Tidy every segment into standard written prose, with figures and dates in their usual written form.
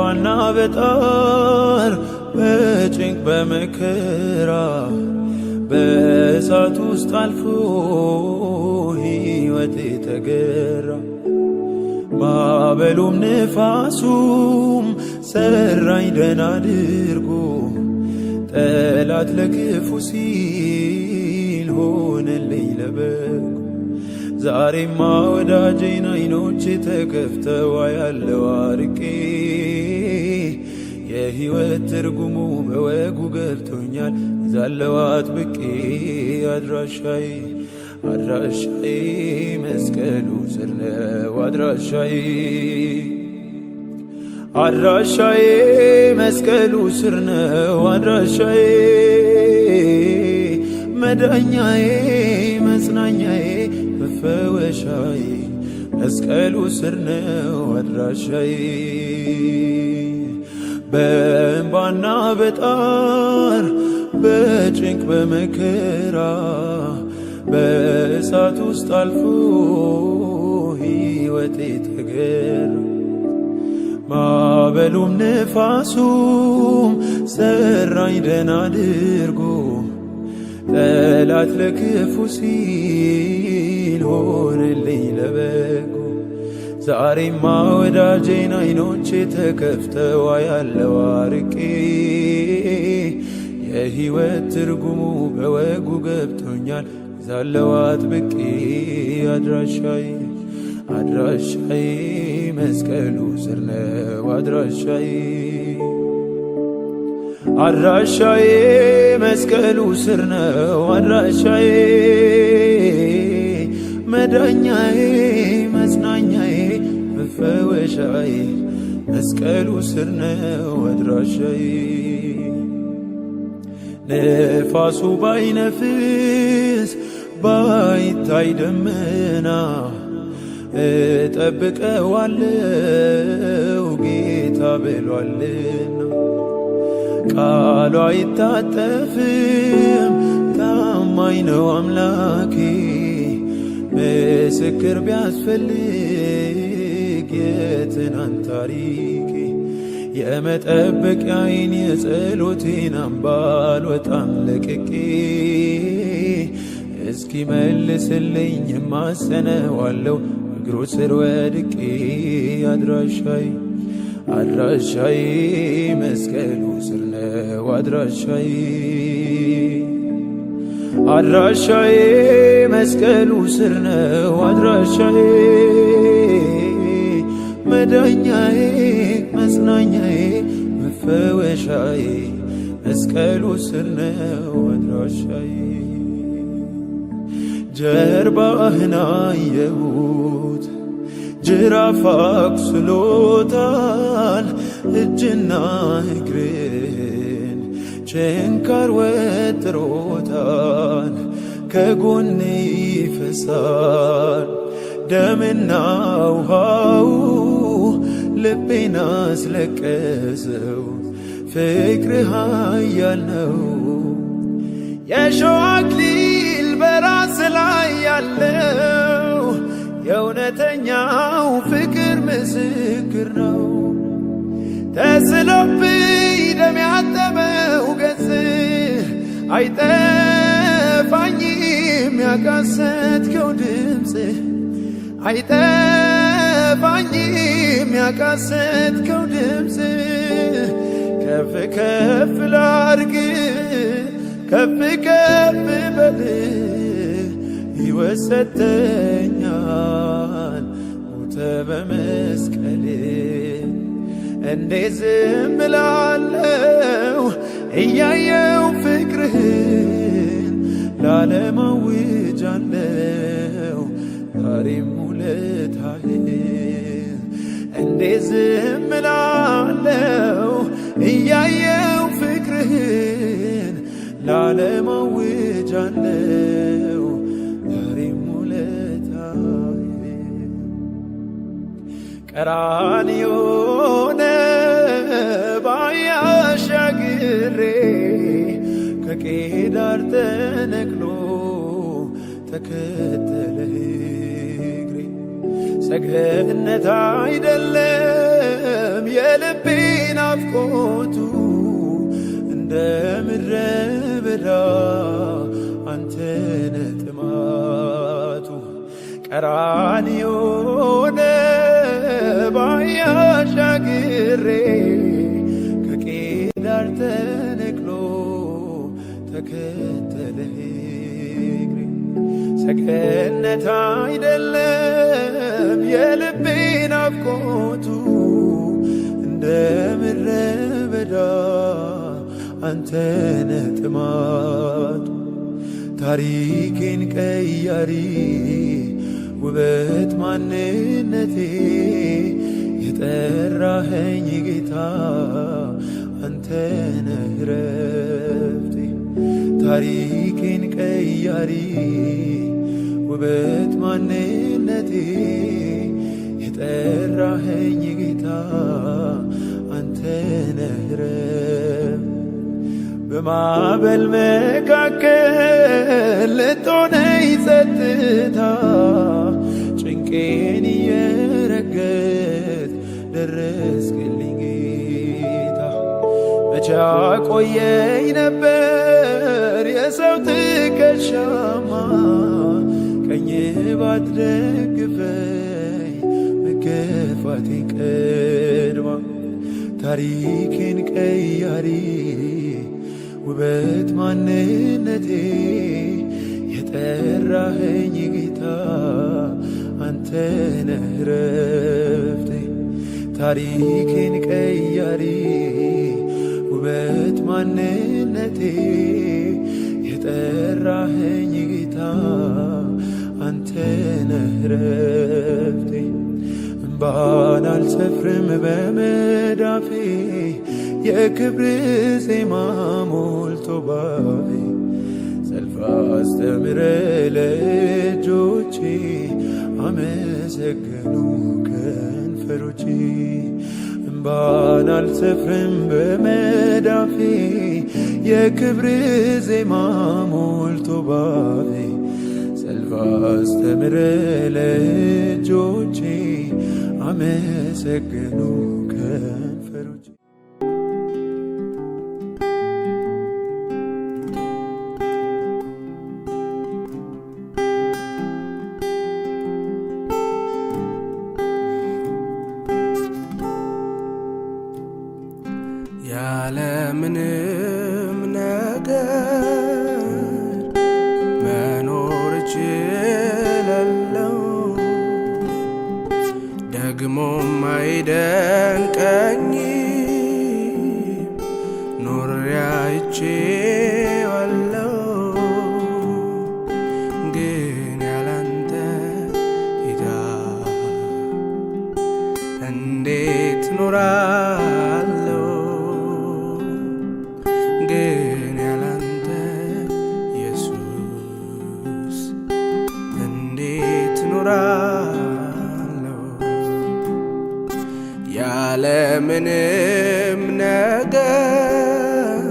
በእንባና በጣር በጭንቅ በመከራ በእሳት ውስጥ አልፎ ሕይወቴ ተገራ። ማዕበሉም ንፋሱም ሰራኝ ደህና አድርጎ ጠላት ለክፉ ሲል ሆነልኝ ለበጎ። ዛሬማ ወዳጄን አይኖቼ ተከፍተው አያለው አርቄ የሕይወት ትርጉሙ በወጉ ገብቶኛል ይዛለው አጥብቄ። አድራሻዬ አድራሻዬ መስቀሉ ስር ነው አድራሻዬ አድራሻዬ መስቀሉ ስር ነው አድራሻዬ መዳኛዬ መጽናኛዬ መፈወሻዬ መስቀሉ ስር ነው አድራሻዬ። በእንባና በጣር በጭንቅ በመከራ በእሳት ውስጥ አልፎ ሕይወቴ ተገራ። ማዕበሉም ንፋሱም ሰራኝ ደህና አድርጎ ጠላት ለክፉ ሲል ሆነልኝ ለበጎ። ዛሬማ ወዳጄን አይኖቼ ተከፍተው አያለው አርቄ የሕይወት ትርጉሙ በወጉ ገብቶኛል ይዛለው አጥብቄ። አድራሻዬ አድራሻዬ መስቀሉ ስር ነው አድራሻዬ አድራሻዬ መስቀሉ ስር ነው አድራሻዬ መዳኛዬ መጽናኛዬ መፈወሻዬ መስቀሉ ስር ነው አድራሻዬ። ነፋሱ ባይነፍስ ባይታይ ደመና እጠብቀዋለው ጌታ ብሏልና። ቃሉ አይታጠፍም ታማኝ ነው አምላኬ ምስክር ቢያስፈልግ የትናንት ታሪኬ የመጠበቂያዬን የጸሎቴን አምባ አልወጣም ለቅቄ እስኪ መልስልኝ እማጸነዋለው እግሩ ስር ወድቄ። አድራሻዬ አድራሻዬ መስቀሉ ስር ነው አድራሻዬ አድራሻዬ መስቀሉ ስር ነው አድራሻዬ መዳኛዬ መጽናኛዬ መፈወሻዬ መስቀሉ ስር ነው አድራሻዬ። ጀርባህን አየሁት ጅራፍ አቁስሎታል እጅና እግርን ቸንካር ወጥሮታል ከጎኔ ይፈሳል ደምና ውሃው ልቤን አስለቀሰው ፍቅርህ ኃያል ነው። የሾህ አክሊል በራስ ላይ ያለው የእውነተኛው ፍቅር ምስክር ነው። ተስሎብኝ ደም ያጠበው ገጽ አይጠፋኝም ያቃሰትከው ድምፅ አይጠፋኝም ያቃሰትከው ድምፅ። ከፍ ከፍ ላርግ ከፍ ከፍ በል ሕይወት ሰጥተኛል ሞተ በመስቀል። እንዴት ዝም እላለሁ እያየው ፍቅርህን ለዓለም አውጃለሁ ዛሬም ውለታህን። እንዴት ዝም እላለሁ እያየው ፍቅርህን ለዓለም አውጃለሁ ዛሬም ውለታህን። ቀራንዮ ባያሻግሬ ከቄዳር ተነቅሎ ተከተለህ እግሬ። ሰገነት አይደለም የልቤ ናፍቆቱ እንደ ምድረ በዳ አንተነ ጥማቱ ቀራንዮ በአህያ አሻግሬ ከቄዳር ተነቅሎ ተከተለህ እግሬ ሰገነት አይደለም የልቤ ናፍቆቱ እንደ ምድረ በዳ አንተነ ጥማቱ ታሪኬን ቀያሪ ውበት ማንነቴ የጠራኸኝ ጌታ አንተነህ ረፍቴ ታሪኬን ቀያሪ ውበት ማንነቴ የጠራኸኝ ጌታ አንተነህ ረፍቴ በማዕበል መካከል ልትሆነኝ ጸጥታ ጭንቄን እየረገጥ ደረስክልኝ ጌታ መቼ አቆየኝ ነበር የሰው ትከሻማ ቀኝ ባትደግፈኝ መገፋቴን ቀድማ ታሪኬን ቀያሪ ውበት ማንነቴ የጠራኸኝ ጌታ አንተነህ ረፍቴ ታሪኬን ቀያሪ ውበት ማንነቴ የጠራኸኝ ጌታ አንተነህ ረፍቴ እምባን አልሰፍርም በመዳፌ የክብር ዜማ ሞልቶ ባፌ ሰልፍ አስተምረ ለእጆቼ አመሰገኑ ከንፈሮቼ እምባን አልሰፍርም በመዳፌ የክብር ዜማ ሞልቶ ባፌ ሰልፍ አስተምረ ለእጆቼ አመሰገኑ ከንፈሮቼ ያለምንም ነገር መኖር እችላለሁ ደግሞም አይደንቀኝም ኖሬ አይቼዋለሁ ግን ያላንተ ጌታ እንዴት ኖራለሁ ግን ያላንተ ኢየሱስ እንዴት ኖራለሁ ያለምንም ነገር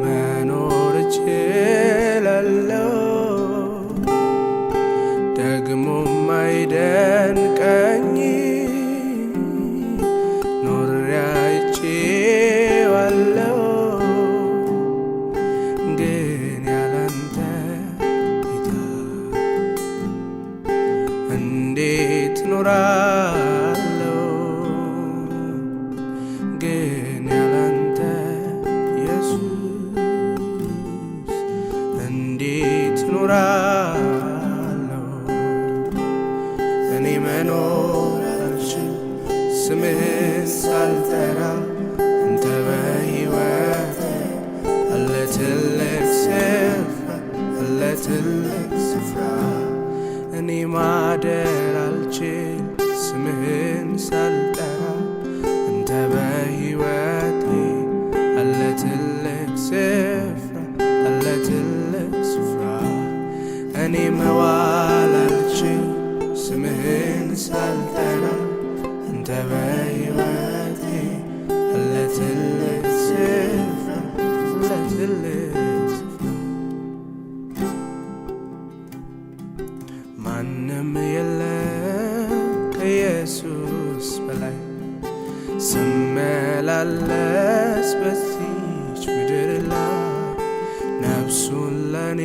መኖር እችላለሁ ደግሞም አይደንቀኝም ኖሬ አይቼዋለሁ ግን ያላንተ ጌታ እንዴት ኖራለሁ ግን ያላንተ ኢየሱስ እንዴት ኖራለሁ እኔ መኖር አልችል ስምህን ሳልጠራ አንተ በሕይወት አለ ትልቅ ስፍራ አለ ትልቅ ስፍራ እኔ ማደር አልችል ስምህን ሳልጠራ አንተ በሕይወቴ አለ ትልቅ ስፍራ አለ ትልቅ ስፍራ እኔ መዋል አልችል ስምህን ሳልጠራ አንተ በሕይወቴ አለ ትልቅ ስፍራ አለ ትልቅ ስፍራ ማንም የለም ከኢየሱስ በላይ ያለስ በዚች ምድር ላይ ነፍሱን ለኔ